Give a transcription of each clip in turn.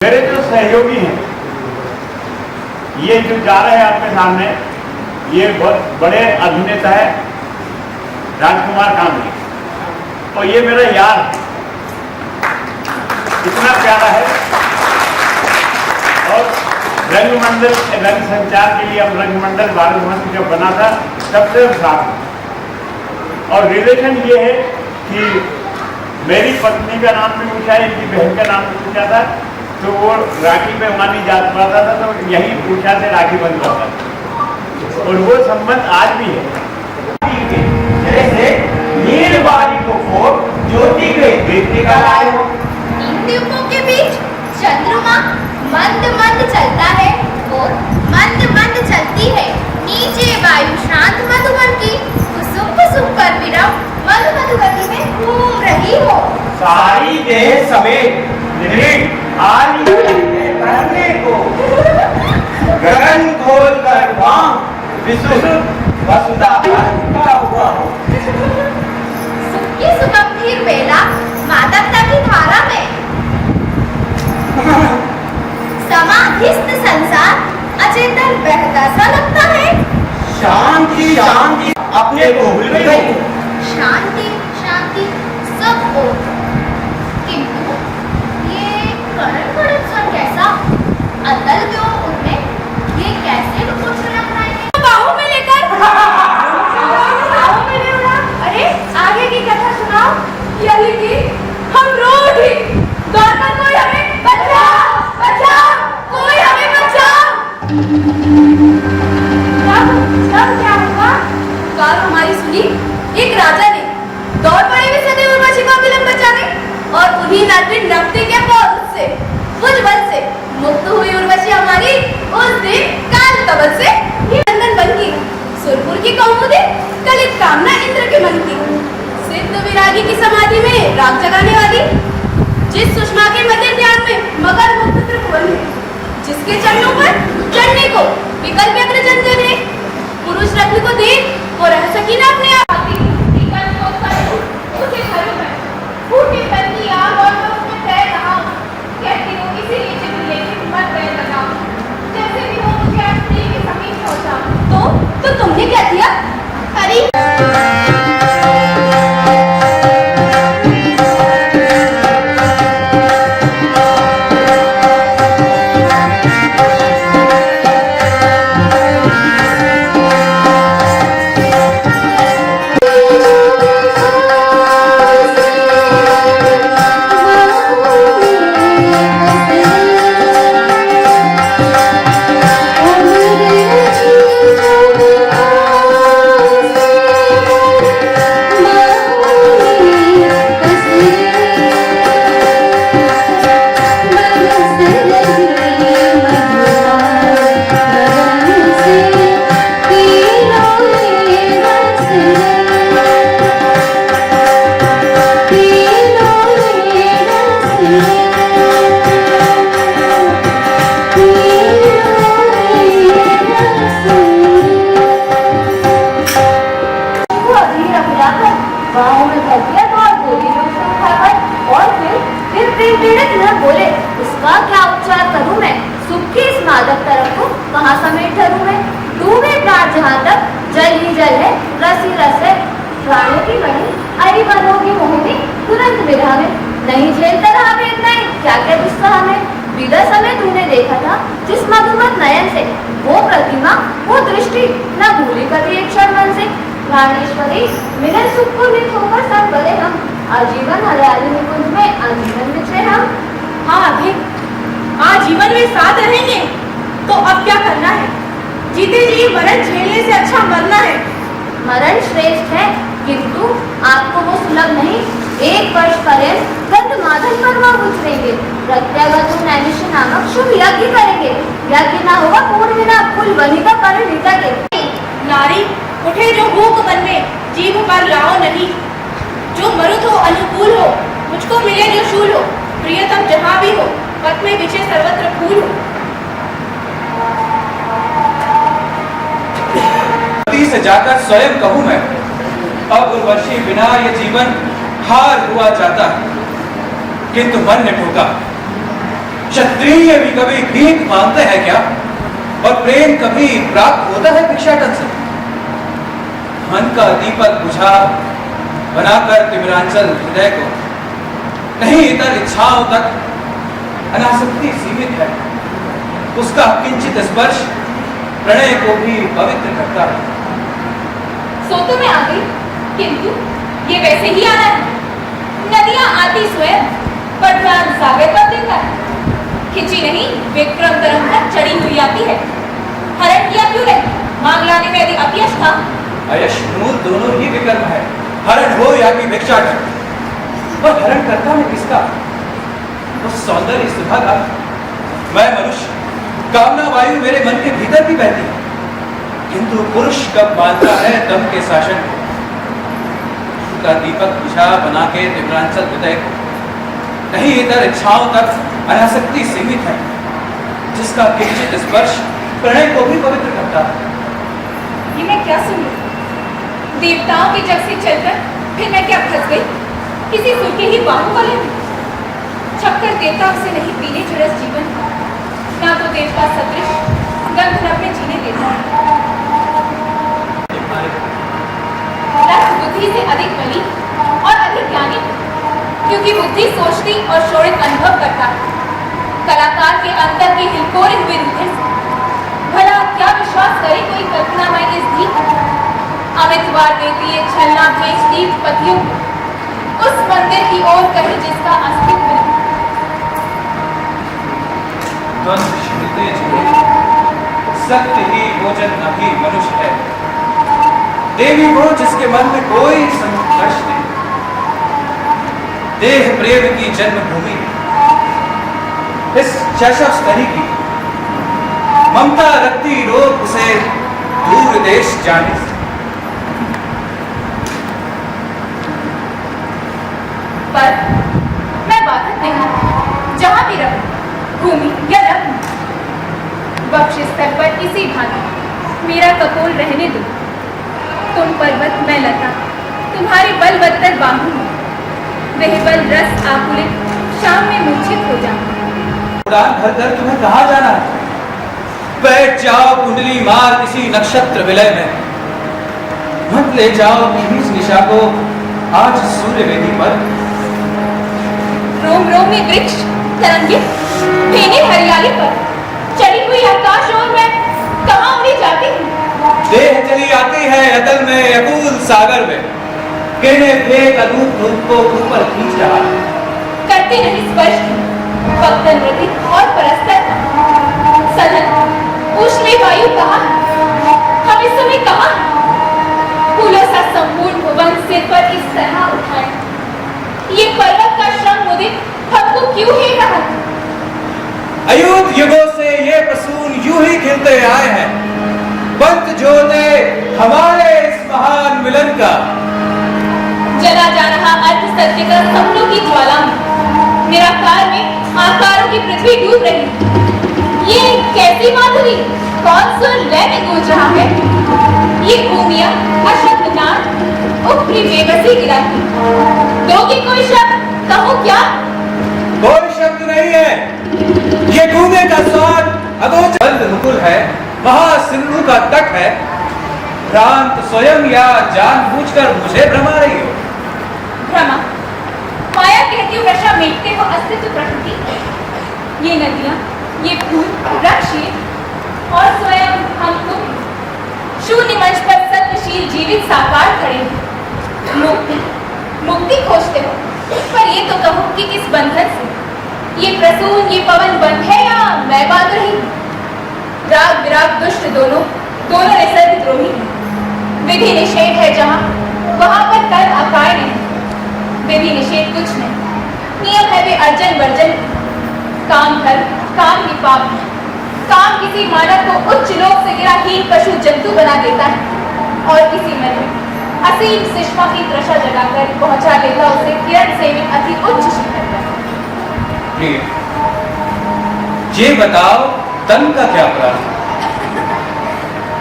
मेरे जो सहयोगी हैं, ये जो जा रहे हैं आपके सामने, ये बहुत बड़े अभिनेता है राजकुमार कामली, और ये मेरा यार इतना प्यारा है। और रंगमंडल रंग संचार के लिए अब रंगमंडल भारत मंच जब बना था तब से साथ। और रिलेशन ये है कि मेरी पत्नी का नाम भी पूछा, इनकी बहन का नाम भी पूछा था, तो वो राखी पे वहाँ नहीं जा पाता था, तो यही पूछा से राखी बन जाता था, और वो संबंध आज भी है। जैसे नीलवारी को खोट ज्योति के दीप निकल आए हो। इन दीपों के बीच चंद्रमा मंद मंद चलता है और मंद मंद चलती है नीचे वायु शांत मधुबन की कुसुम कुसुम कर विरम मधु मधुबनी में घूम रही हो। सारी देह समेत निरीट आली करने को गगन खोल कर वाम विशुद्ध वसुधा का हुआ हो। सुखी सुगंभीर बेला मादकता की धारा में समाधिस्थ संसार अचेतन बहता सा लगता है। शांति शांति अपने को भूल गई। शांति शांति सब हो, किंतु ये कड़क कड़क सा कैसा अतल क्यों उनमें, ये कैसे कुछ रख रहे हैं बाहों में लेकर बाहों में ले उड़ा। अरे आगे की कथा सुनाओ। यही कि हम रो उठी, दौड़कर कोई हमें बचाओ बचाओ, कोई हमें बचाओ। तब क्या हुआ? बात हमारी सुनी, एक राजा ने दौड़ पड़े हुए सदे उर्वशी को विलंब बचाने, और उन्हीं नाट्य नृत्य के पौध से उस बल से मुक्त हुई उर्वशी हमारी उस दिन काल कवच से ही बंधन बन की। सुरपुर की कौमुदी कलित कामना इंद्र के मन की। सिद्ध विरागी की समाधि में राग जगाने वाली, जिस सुषमा के मध्य ध्यान में मगर मुक्त त्रिभुवन है, जिसके चरणों पर चढ़ने को विकल्प व्यग्र जन है, पुरुष रत्न को देख वो रह सकी ना अपने आप। उसे घरों में फूटी बनती आग और मैं उसमें तैर रहा हूँ, कहती हूँ इसीलिए चित्र लेके मत तैर लगा, जैसे भी वो मुझे अपने के समीप पहुँचा। तो तुमने क्या किया? अरे नहीं झेलता रहा वेदना, क्या क्या दुस्सह में विदा समय तूने देखा था जिस मधुमत नयन से वो प्रतिमा वो दृष्टि न भूली कभी एक क्षण मन से। प्राणेश्वरी मिलन सुख को नित होकर सब बले हम, आजीवन हरियाली निकुंज में आजीवन बिछे हम। हाँ अभी आजीवन में साथ रहेंगे तो अब क्या करना है? जीते जी मरण झेलने से अच्छा मरना है। मरण श्रेष्ठ है, किंतु आपको वो सुलभ नहीं। 1 वर्ष पर्यंत गंध माधन पर वह गुजरेंगे, प्रत्यागत नैमिष नामक शुभ यज्ञ करेंगे। यज्ञ ना होगा पूर्ण बिना कुल वनिता परिणीता के। नारी उठे जो भूख मन में, जीव पर लाओ नहीं, जो मरुत हो अनुकूल हो, मुझको मिले जो शूल हो, प्रियतम जहाँ भी हो, पथ में बिछे सर्वत्र फूल हो। से जाकर स्वयं कहूं मैं, अब उर्वशी बिना ये जीवन हार हुआ जाता, किंतु मन ने ठोका। क्षत्रिय भी कभी भीख मांगते हैं क्या? और प्रेम कभी प्राप्त होता है भिक्षाटन से? मन का दीपक बुझा बनाकर तिमिरांचल हृदय को नहीं इतर इच्छाओं तक अनासक्ति सीमित है। उसका किंचित स्पर्श प्रणय को भी पवित्र करता है। सो तो मैं आ गई, किंतु ये वैसे ही आना है। नदियां आती स्वयं, पर ध्यान सागर पर देता है। खिंची नहीं, विक्रम तरंग पर चढ़ी हुई आती है। हरण किया क्यों नहीं? मांग लाने में यदि अपयश था। अयश मूल दोनों ही विकर्म है, हरण हो या कि भिक्षाटन। और हरण करता है किसका? उस सौंदर्य सुधा का। मैं मनुष्य, कामना वायु मेरे मन के भीतर भी बहती है, किंतु पुरुष कब मानता है दम के शासन को? का दीपक बुझा बना के तिमिरांचल हृदय को नहीं इतर इच्छाओं तक अनासक्ति सीमित है, जिसका किंचित स्पर्श प्रणय को भी पवित्र करता है। ये मैं क्या सुन रही? देवताओं के जग से चलकर फिर मैं क्या फंस गई किसी सुर के ही बाहुबले में? छक्कर देवता उसे नहीं पीने जुड़स जीवन, ना तो देवता सदृश गंध न अपने जीने देता है। रस बुद्धि से अधिक बली और अधिक ज्ञानी, क्योंकि बुद्धि सोचती और शोणित अनुभव करता है। कलाकार के अंतर के हिलकोरे हुए रूधर से भला क्या विश्वास करे कोई कल्पना में इस दीप अमितवार देती है छलना भेज दीप पतियों उस मंदिर की ओर कहीं जिसका अस्तित्व नहीं। द्वंद्व छिड़ते जुड़े सत्य ही भोजन अभी मनुष्य है। देवी वो जिसके मन में कोई संघर्ष नहीं। देह प्रेम की जन्मभूमि इस शैशव स्तरी की ममता रखती रोग उसे दूर देश जाने से। पर मैं बाधक नहीं, जहां भी रहूं, भूमि या रत्न, वक्ष स्थल पर इसी भांति मेरा कपोल रहने दो। तुम पर्वत मैं लता, तुम्हारे बलवत्तर बाहु में वह बल रस आकुलित शाम में मूर्छित हो जाऊं। उड़ान भरकर तुम्हें कहाँ जाना है? बैठ जाओ कुंडली मार किसी नक्षत्र विलय में। मत ले जाओ इस निशा को आज सूर्य वेदी पर। रोम रोम में वृक्ष तरंगित फेने हरियाली पर चढ़ी हुई आकाश और मैं कहाँ उड़ी जाती हूँ। देह चली आती है अतल में अकूल सागर में, किरणें फेंक अनूप धूप को ऊपर खींच रहा है। करते नहीं स्पर्श वक्त नृत्य और परस्तर सदन उष्ण वायु कहाँ है? हम इस समय कहाँ हैं? फूलों सा संपूर्ण भुवन सिर पर इस तरह उठाए, ये पर्वत का श्रम मुझे हमको क्यों ही रहा? अयुत युगों से ये प्रसून यूं ही खिलते आए हैं, पंत जोते हमारे इस महान मिलन का। जला जा रहा अर्थ सत्य का सपनों की ज्वाला में निराकार में आकारों की पृथ्वी डूब रही। ये कैसी माधुरी, कौन सुर लय में गूंज रहा है? ये भूमिया अशब्द नाद उपरी बेबसी गिराती। दोगी कोई शब्द, कहूँ क्या? कोई शब्द नहीं है। ये गूंगे का स्वाद अगोचर मुकुल है, महासिंधु का तट है। भ्रांत स्वयं या जानबूझकर मुझे भ्रमा रही हो? भ्रमा माया कहती हूँ, नशा मेटते हो अस्तित्व प्रकृति। ये नदियाँ, ये फूल, वृक्ष और स्वयं हम तुम शून्य मंच पर सत्यशील जीवित साकार खड़े हैं। मुक्ति मुक्ति खोजते हो, पर ये तो कहो कि किस बंधन से? ये प्रसून, ये पवन बंध है या मैं बांध रही हूँ? राग विराग दुष्ट दोनों निसर्ग द्रोही हैं। विधि निषेध है जहाँ, वहाँ पर कर्म अपाय नहीं। विधि निषेध कुछ नहीं, नियम है वे अर्जन वर्जन। काम धर्म, काम ही पाप है। काम किसी मानव को उच्च लोक से गिरा हीन पशु जंतु बना देता है और किसी मन में असीम सुषमा की तृषा जगाकर पहुंचा देता उसे किरण सेवित अति उच्च शिखर पर। ये बताओ तन का क्या अपराध?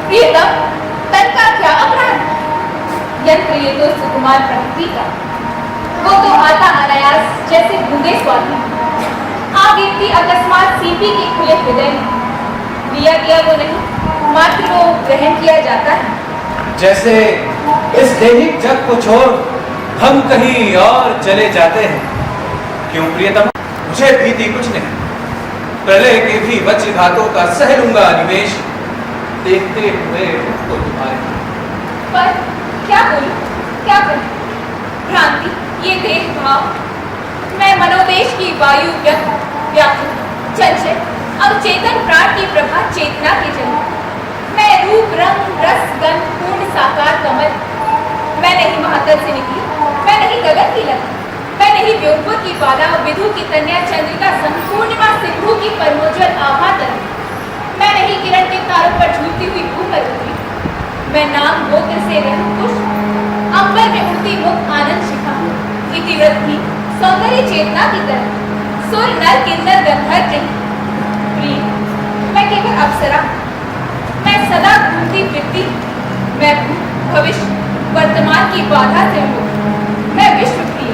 प्रियतम, तन का क्या अपराध? यंत्र ये तो सुकुमार प्रकृति का, वो तो आता अनायास जैसे भूगे स्वाति। आ गिरती अकस्मात सीपी के खुले हृदय में। दिया गया वो नहीं, मात्र वो ग्रहण किया जाता है। जैसे इस दैहिक जग को छोड़ हम कहीं और चले जाते हैं। क्यों प्रियतम? मुझे भीति कुछ नहीं, प्रलय के भी वज्रघातों का सह लूंगा निवेश, देखते हुए तो तुम्हारे। पर क्या बोलूं, क्या करूं? भ्रांति, ये देह भाव, मैं मनोदेश की वायु व्याकुल चंचल अवचेतन प्राण की प्रभा चेतना की जन्म। मैं रूप रंग रस गंध पूर्ण साकार कमल। मैं नहीं महातल से निकली, मैं नहीं गगन की लता, मैं नहीं व्योमपुर की बाला विधु की कन्या चंद्रिका संपूर्णिमा सिंधु की परमोज्वल आभा तरंग। मैं नहीं किरण के तारों पर झूलती हुई भूमि। मैं नाम गोत्र से रहित पुष्प, अंबर में उड़ती मुक्त आनंद शिखा, इतिवृत्त भी सौंदर्य चेतना की तरह, सुर नर किन्नर गंधर्व नहीं। प्रिय, मैं केवल अप्सरा, मैं सदा घूमती फिरती, मैं भविष्य वर्तमान की बाधा से मुक्त, मैं विश्व प्रिय।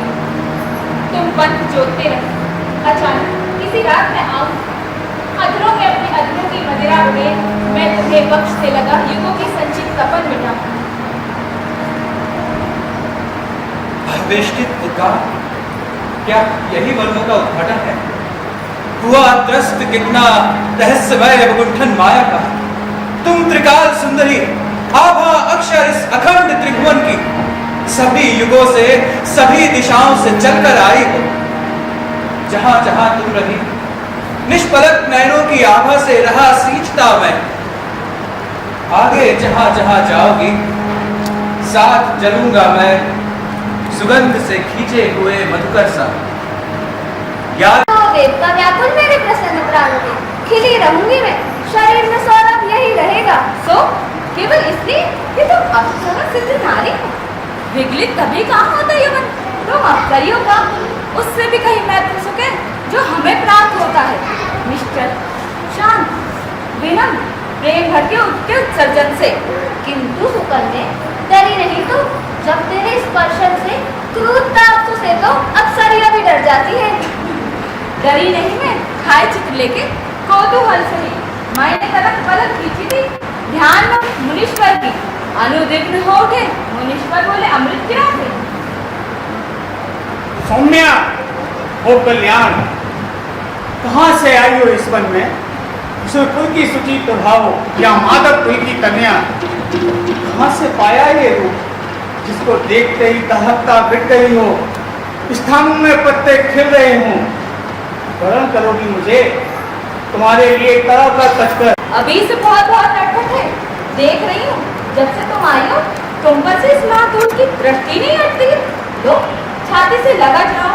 तुम पंथ जोतते रहे, अचानक किसी रात में आऊं, अधरों में अपने अधरों की मदिरा उड़े, मैं तुम्हें पक्ष से लगा युगों की संचित तपन मिटाऊं। अवेष्टित उद्गार, क्या यही वर्णों का उद्घाटन है? हुआ त्रस्त कितना रहस्यमय गुंठन माया का। तुम त्रिकाल सुंदरी, आभा अक्षर इस अखंड त्रिभुवन की, सभी युगों से सभी दिशाओं से चलकर आई हो। जहां जहां तुम रही, निष्पलक नयनों की आभा से रहा सींचता मैं। आगे जहां जहां जाओगी, साथ चलूंगा मैं, सुगंध से खींचे हुए मधुकर सा। याद देवता व्याकुल मेरे प्रसन्न प्राणों में, खिली रहूंगी मैं, शरीर में सौरभ यही रहेगा। सो केवल इसलिए कि तुम अप्सरा सिद्ध नारी हो। विगलित कभी कहाँ होता यवन, तुम अप्सरियों का उससे भी कहीं महत्व सुख है जो हमें प्राप्त होता है। निश्चल, शांत, विनम्र, प्रेम भर के उठते उत्सर्जन से। किंतु सुकन्या डरी नहीं तो, जब तेरे स्पर्शन से क्रूर ताप से तो अप्सरिया भी डर जाती है। डरी नहीं मैं, खाए चित्र लेके कौतूहल से ही मैंने कदम पलक खींची थी, ध्यान में मुनीश्वर की, अनुदिग्ध हो उठे मुनीश्वर बोले अमृत गिरा थे। सौम्या, ओ कल्याण, कहाँ से आई हो इस वन में? कुल की सुची प्रभाव या माधव कुल की कन्या, कहाँ से पाया ये रूप जिसको देखते ही दहकता बिट गई हो, स्थानों में पत्ते खिल रहे हों? वरण करोगी मुझे, तुम्हारे लिए तरह का कचकर। अभी से बहुत बहुत नटखट है, देख रही हूँ जब से तुम आई हो, तुम पर से इस मातून की दृष्टि नहीं हटती। लो छाती से लगा जाओ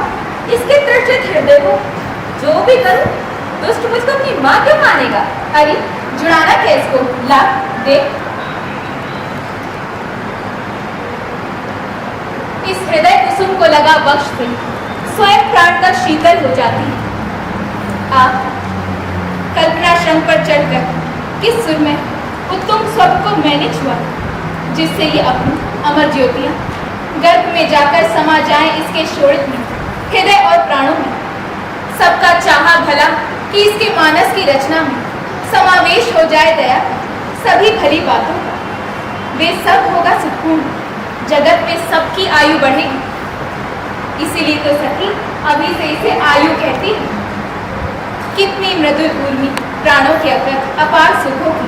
इसके तृषित हृदय को। जो भी करूं दुष्ट मुझको अपनी माँ क्यों मानेगा? अरे जुड़ाना क्या इसको, ला देख। इस हृदय कुसुम को लगा वक्ष से स्वयं प्राण का शीतल हो जाती। आप कल्पना श्रम पर चढ़कर किस सुर में उत्तम स्वप्न को मैंने छुआ, जिससे ये अपनी अमर ज्योतियां गर्भ में जाकर समा जाएं इसके शोणित में, हृदय और प्राणों में। सबका चाहा भला कि इसके मानस की रचना में समावेश हो जाए दया सभी भली बातों का। वे सब होगा सुकून, जगत में सबकी आयु बढ़ेगी। इसीलिए तो सखी अभी से इसे आयु कहती है। कितनी मृदुल उर्मी, प्राणों की अकृत अपार सुखों की,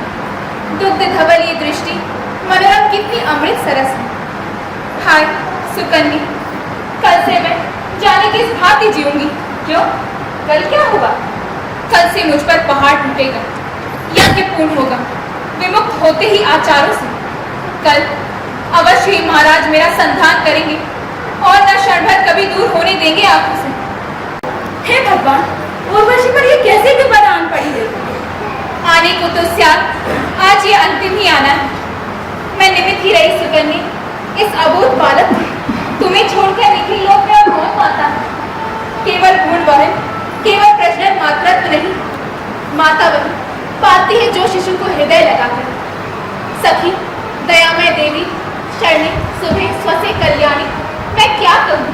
दुग्ध धवल ये दृष्टि मनोरम कितनी अमृत सरस है। हाय सुकन्या, कल से मैं जाने किस भांति जीऊंगी। क्यों? कल क्या होगा? कल से मुझ पर पहाड़ टूटेगा, यज्ञ पूर्ण होगा, विमुक्त होते ही आचारों से। कल अवश्य ही महाराज मेरा संधान करेंगे और न क्षण भर कभी दूर होने देंगे आंखों से। हे भगवान, उर्वशी पर ये कैसे विपद आन पड़ी है? आने को तो स्यात्, आज ये अंतिम ही आना है। मैं निमित्त ही रही सुकन्या, इस अबोध बालक तुम्हें छोड़कर निखिल लोक में और कौन पाता है? केवल गुण वहन, केवल प्रजनन मात्रत्व नहीं, माता वही पाती है जो शिशु को हृदय लगाकर। सखी दयामय देवी, शरणी सुभे स्वसे कल्याणी, मैं क्या कहूँ?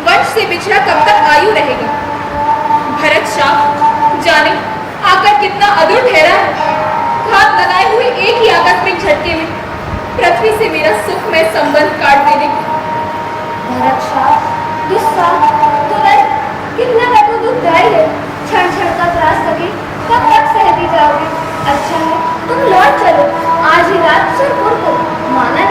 वंश से बिछड़ा कब तक आयु रहेगा? भरत शाह जाने आकर कितना अधूर ठहरा है। घात लगाए हुए एक ही आकस्मिक झटके में पृथ्वी से मेरा सुखमय संबंध काट देने की। भरत शाह, गुस्सा, तुरंत, कितना का तो दुखदाई है। क्षण क्षण का त्रास लगे, कब तक सहती जाओगे? अच्छा है तुम लौट चलो, आज ही रात सुरपुर को। माना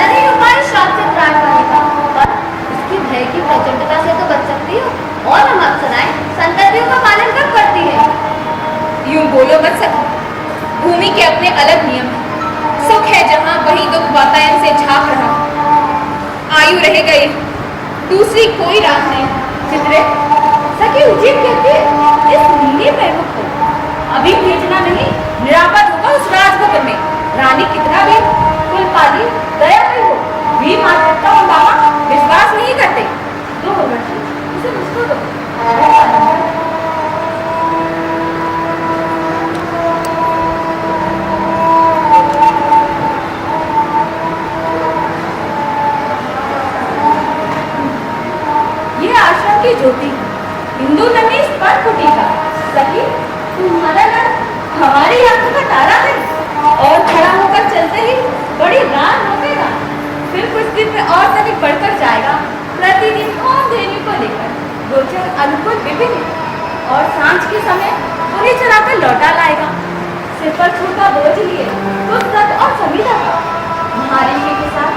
नहीं हो पाए शाप से प्राण पाने का, पर इसकी भय की प्रचंडता से तो बच सकती हो। और हम अप्सराएं संततियों का पालन कब करती है? यूं बोलो मत सको, भूमि के अपने अलग नियम हैं। सुख है जहां वही दुख वातायन से झांक रहा। आयु रह गई, दूसरी कोई राह नहीं। चित्रे, सखी उचित कहती है, इस नीले प्रमुख को अभी भेजना नहीं, निरापद होगा उस राजभवन में। रानी कितना भी कुलपाली दयामयी हो, वीर मातृत्व और बाबा विश्वास नहीं करते। दो भगत इसे मुझको दो। ये आश्रम की ज्योति हिंदू नमी स्पर्श फुटेगा। सखी तुम्हारा घर हमारी आंखों का तारा है, और खड़ा होकर चलते ही बड़ी रात होगा। फिर कुछ दिन में और तक बढ़कर जाएगा। प्रतिदिन होम देने को लेकर गोचर अनुकूल विभिन्न, और सांझ के समय उन्हें चलाकर लौटा लाएगा। सिर पर छोटा बोझ लिए कुछ व्रत और समीधा का महारिषि के साथ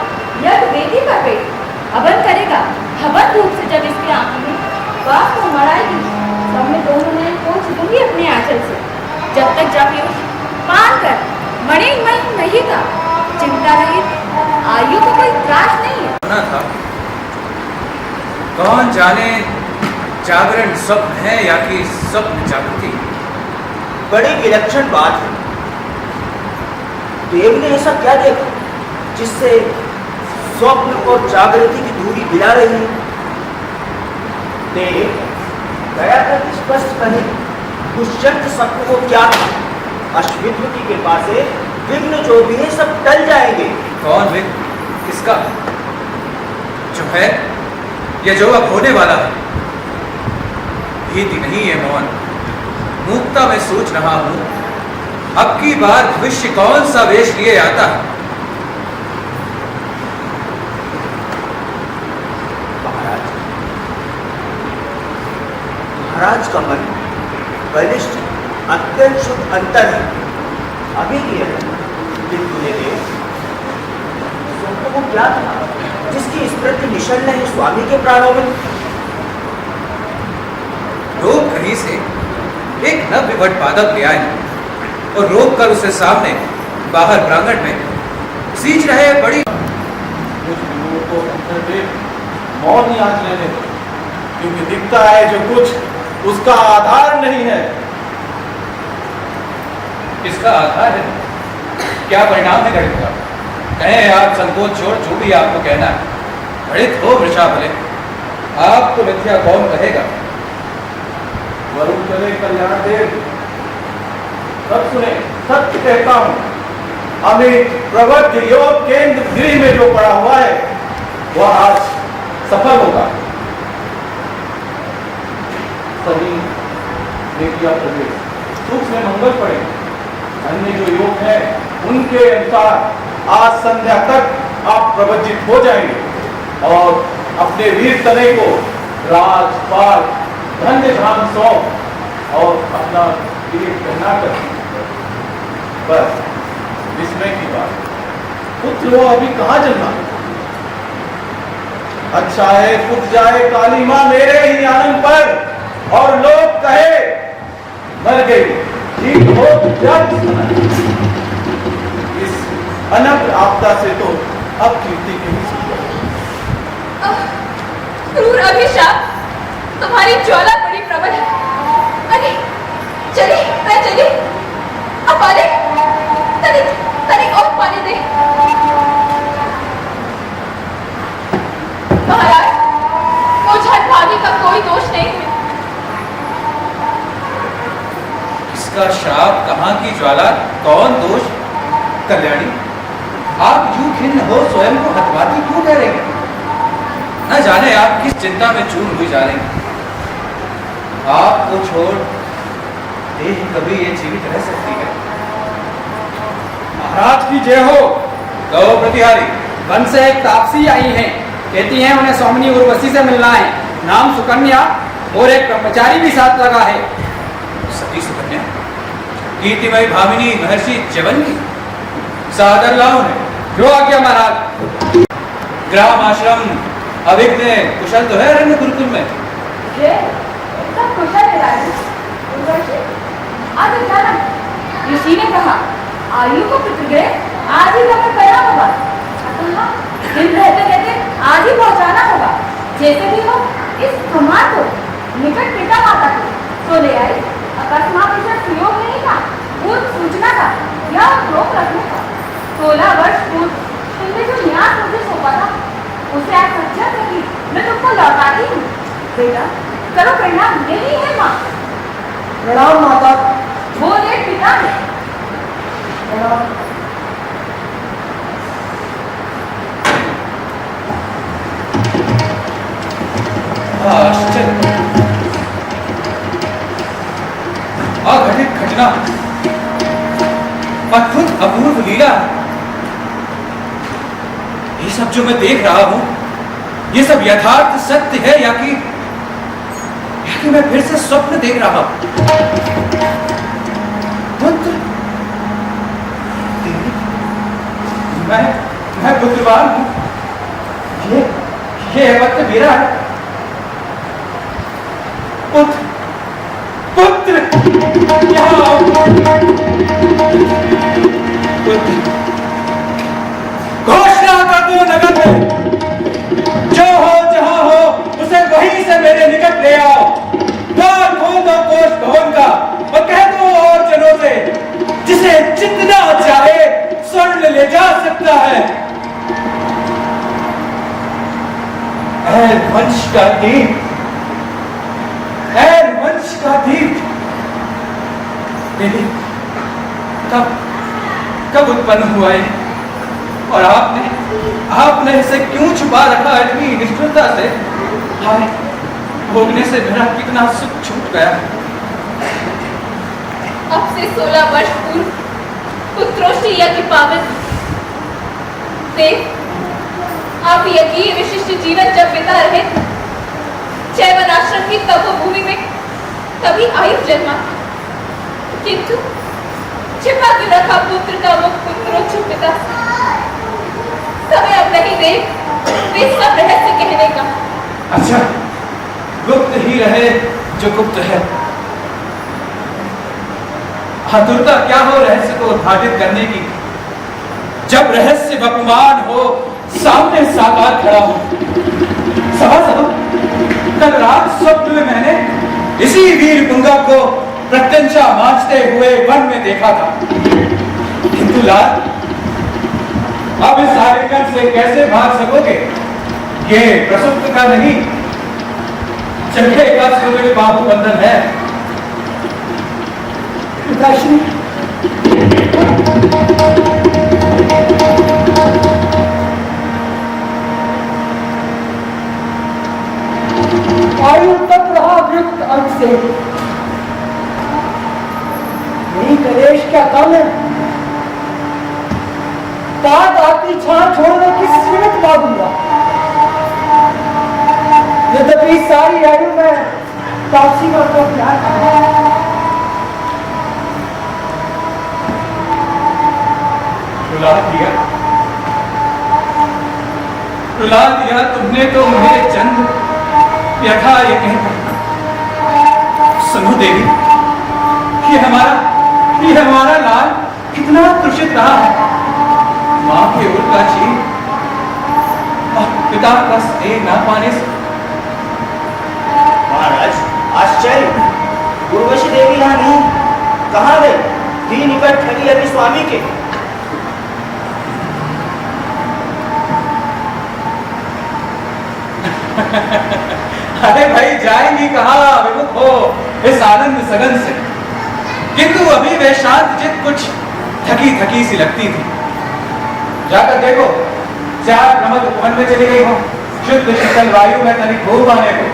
यज्ञ वेदी पर बैठ हवन करेगा। हवन धूप से जब इसकी आंखों में बात को मराएगी, तब मैं दोनों ने पहुंच दूंगी अपने आंचल से। जब तक जब पान कर मणि नहीं का चिंता रहित, आयु को कोई त्रास नहीं है। होना था, कौन जाने जागरण स्वप्न है या कि स्वप्न जागृति। बड़ी विलक्षण बात है। देव ने ऐसा क्या देखा जिससे स्वप्न और जागृति की दूरी गिरा रही है? देव गया तक स्पष्ट कहे, दुष्यंत सत्य को क्या था? अश्वित्व की कृपा से विघ्न जो भी है सब टल जाएंगे। कौन विघ्न? किसका? जो है या जो अब होने वाला है? भीति नहीं है मौन, मूकता में सोच रहा हूं, अब की बार भविष्य कौन सा वेश लिए आता है। महाराज का मन बलिष्ठ अत्यंत शुद्ध अंतर है। अभी किया किंतु स्वप्न को क्या था जिसकी स्मृति निशन्न है स्वामी के प्राणों में? रोक कहीं से एक नव विभट बादक ले आए और रोक कर उसे सामने बाहर प्रांगण में सींच रहे बड़ी। कुछ लोगों को अंदर दे मौन ही आज लेने दो, क्योंकि दिखता है जो कुछ उसका आधार नहीं है। इसका आधार है, क्या परिणाम है गणित का? कहें आप संकोच छोड़, जो भी आपको कहना है। गणित हो वृषा भले, आपको मिथ्या कौन कहेगा? वरुण चले कल्याण देव, सब सुने, सत्य कहता हूं, अमित प्रबुद्ध योग केंद्र गृह में जो पड़ा हुआ है वह आज सफल होगा। सभी बेटिया प्रवेश सुख में मंगल पड़े। अन्य जो योग है उनके अनुसार आज संध्या तक आप प्रवज्जित हो जाएंगे और अपने वीर तने को राजपाल धन्य धाम सौंप और अपना वीर पहना कर। बस विस्मय की बात, पुत्र वो अभी कहाँ जन्मा? अच्छा है पुत्र जाए काली माँ मेरे ही आनंद पर और लोग कहे मर गई, ठीक हो जब इस अनब्र आपदा से तो अब कीर्ति की क्रूर अभिशाप, तुम्हारी ज्वाला बड़ी प्रबल है। अरे चली मैं चली, अब पानी तनिक और पानी दे। महाराज, मुझ हठभागी का कोई दोष नहीं है। इसका श्राप, कहाँ की ज्वाला, कौन दोष? कल्याणी, आप यूं खिन्न हो स्वयं को हतवादी क्यों कह रहे हैं? न जाने आप किस चिंता में चूर हुई जा रही हैं। आपको छोड़ देह कभी ये जीवित रह सकती है? महाराज की जय हो। कहो प्रतिहारी। वन से एक तापसी आई है, कहती हैं उन्हें स्वामिनी उर्वशी से मिलना है। नाम सुकन्या और एक ब्रह्मचारी भी साथ लगा है। सती सुकन्या, कीर्तिमय भामिनी महर्षि च्यवन की सादर लाओ है। जो आ गया महाराज। ग्राम आश्रम अभिज्ञ कुशल तो है अरण्य गुरुकुल में? ये सब कुशल है राजू। उर्वशी, आज अचानक ऋषि ने कहा आयु को पितृगृह आज ही हमें करना होगा। अतः दिन रहते रहते आज ही पहुंचाना होगा। जैसे भी हो इस कुमार को निकट पिता माता को तो ले आई। अकस्मात इसे सुयोग नहीं था, पूर्व सूचना था या रोक रखने का। 16 वर्ष पूर्व तुमने जो न्यास मुझे सौंपा था उसे आज सच्चा करके मैं तुमको लौटाती हूँ। बेटा करो प्रणाम। यही है माँ। प्रणाम माता। वो एक पिता है। प्रणाम। आश्चर्य, अघटित घटना, अद्भुत अपूर्व लीला। ये सब जो मैं देख रहा हूं, ये सब यथार्थ सत्य है या कि मैं फिर से स्वप्न देख रहा हूं? पुत्र, मैं पुत्रवान हूं। ये वक्त मेरा है। पुत्र, पुत्र, यहाँ आओ। पुत्र, घोषणा कर दो नगर में, जो हो जहां हो उसे वहीं से मेरे निकट ले आओ। द्वार खोल दो कोष भवन का और कह दो और जनों से, जिसे जितना चाहे स्वर्ण ले जा सकता है। वंश का दीप, वंश का दीप कब उत्पन्न हुआ है? और आपने इसे क्यों छुपा रखा इतनी निष्ठुरता से? हाय, भोगने से मेरा कितना सुख छूट गया। अब से 16 वर्ष पूर्व पुत्रोष्टि यज्ञ पावन देव, आप यज्ञ विशिष्ट जीवन जब बिता रहे थे चैवन आश्रम की तपोभूमि में, तभी आयु जन्मा। किंतु छिपा के रखा पुत्र का मुख पुत्रोच्च पिता समय अब नहीं वे सब रहस्य कहने का। अच्छा, गुप्त ही रहे जो गुप्त है। आतुरता क्या हो रहस्य को उद्घाटित करने की, जब रहस्य वपमान हो, सामने साकार खड़ा हो। सभा कल रात स्वप्न में मैंने इसी वीर पुंगा को प्रत्यंचा मांझते हुए वन में देखा था। किंतु लाल, अब इस आलिंगन से कैसे भाग सकोगे? ये प्रसुप्त का नहीं, चरखे का सुदृढ़ बाहु बंधन है। पिताश्री, आयु तक रहा वृत्त अंग से, यही कलेश क्या कम है? ताक आती छां छोड़ने की सीमित मांगूंगा। यद्यपि सारी आयु में तापसी का तो प्यार रुला दिया तुमने तो मेरे चंद व्यथा ये कहकर। सुनो देवी, ये हमारा लाल कितना तुषित रहा है। माँ के ओर का जीव और पिता का स्नेह ना पाने से। महाराज, आश्चर्य, उर्वशी देवी यहाँ नहीं, कहाँ गई? दी निकट ठगी अभी स्वामी के। अरे भाई, जाएंगी कहाँ? विमुख हो इस आनंद सगन से। किंतु अभी वे शांत चित कुछ थकी थकी सी लगती थी। जाकर देखो, चार प्रमद वन में चली गई हो, शुद्ध शीतल वायु में तनिक घूम आने को।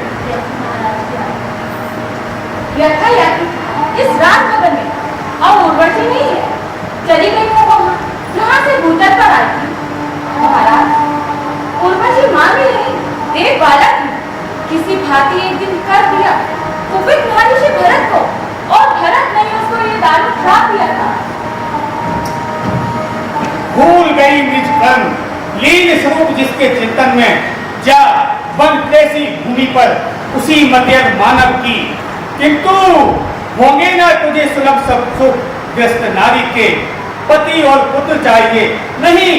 व्यथा यात्री इस राजभवन में और उर्वशी नहीं है, चली गई वो वहां जहां से भूतल पर आई थी। महाराज उर्वशी मां भी नहीं, देव बालक थी। किसी भांति एक दिन कर दिया कुपित महर्षि भरत को, और भरत ने उसको ये दारू खिला दिया था। भूल गई निज कर्म लीन स्वरूप जिसके चिंतन में, जा बन कैसी भूमि पर उसी मध्य मानव की। किंतु होंगे ना तुझे सुलभ सब सुख व्यस्त नारी के, पति और पुत्र चाहिए नहीं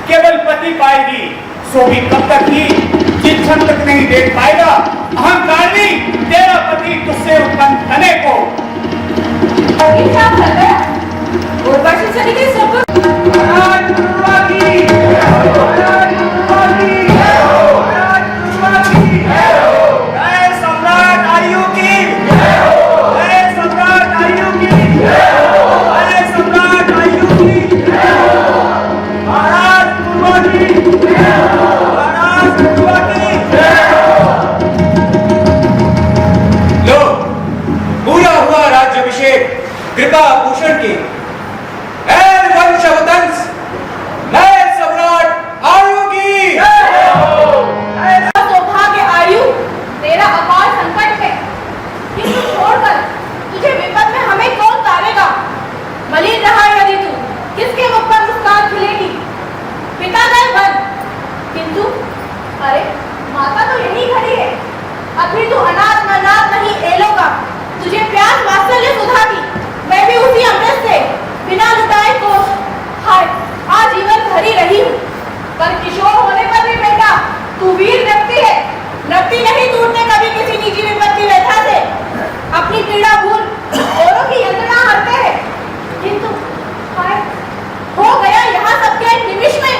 केवल पति पाएगी, सो भी कब तक ही जिन क्षण तक नहीं देख पाएगा अहंकारी तेरा पति तुझसे उत्पन्न करने को। अभी क्या कर गया? उर्वशी चली गई सब कृपा भूषण की वंशवदंश नए सम्राट आयु की। सौभाग्य आयु तेरा अपार संकट है, किंतु छोड़कर तुझे विपद में हमें कौन तारेगा? मलिन रहा यदि तू किसके मुख पर मुस्कान खिलेगी? पिता गए वन, किंतु अरे माता तो यही खड़ी है। अभी तू अनाथ मनाथ नहीं एलोगा, तुझे प्यास वात्सल्य सुधा दी, मैं भी उसी अमृत से बिना लुटाए कोष हाय आजीवन भरी रही हूँ। पर किशोर होने पर भी बेटा तू वीर नृत्य है, नृत्य नहीं टूटने कभी किसी निजी विपद की व्यथा से। अपनी पीड़ा भूल औरों की यंत्रणा हरते है, किंतु हाय हो गया यहाँ सबके एक निमिष में।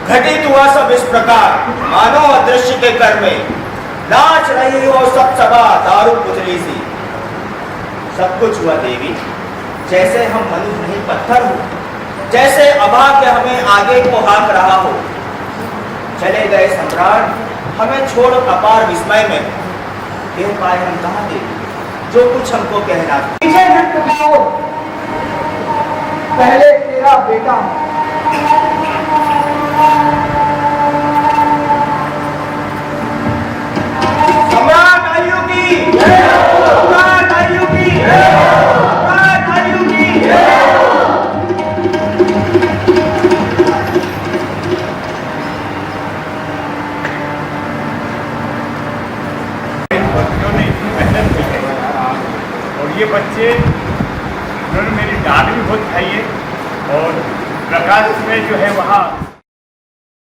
घटित हुआ सब इस प्रकार मानो अदृश्य के कर में, नाच रही हो सब सभा दारू पुतली सी। सब कुछ हुआ देवी जैसे हम मनुष्य नहीं पत्थर हो, जैसे अभाग्य हमें आगे को हाँक रहा हो। चले गए सम्राट हमें छोड़ अपार विस्मय में, कह पाए हम कहाँ देवी जो कुछ हमको कहना था। पीछे मत दिखाओ, पहले तेरा बेटा सम्राट आयु की, सम्राट आयु की, सम्राट आयु की। बच्चों ने इतनी मेहनत की है और ये बच्चे उन्होंने मेरी डांट भी बहुत खाई है और प्रकाश में जो है वहाँ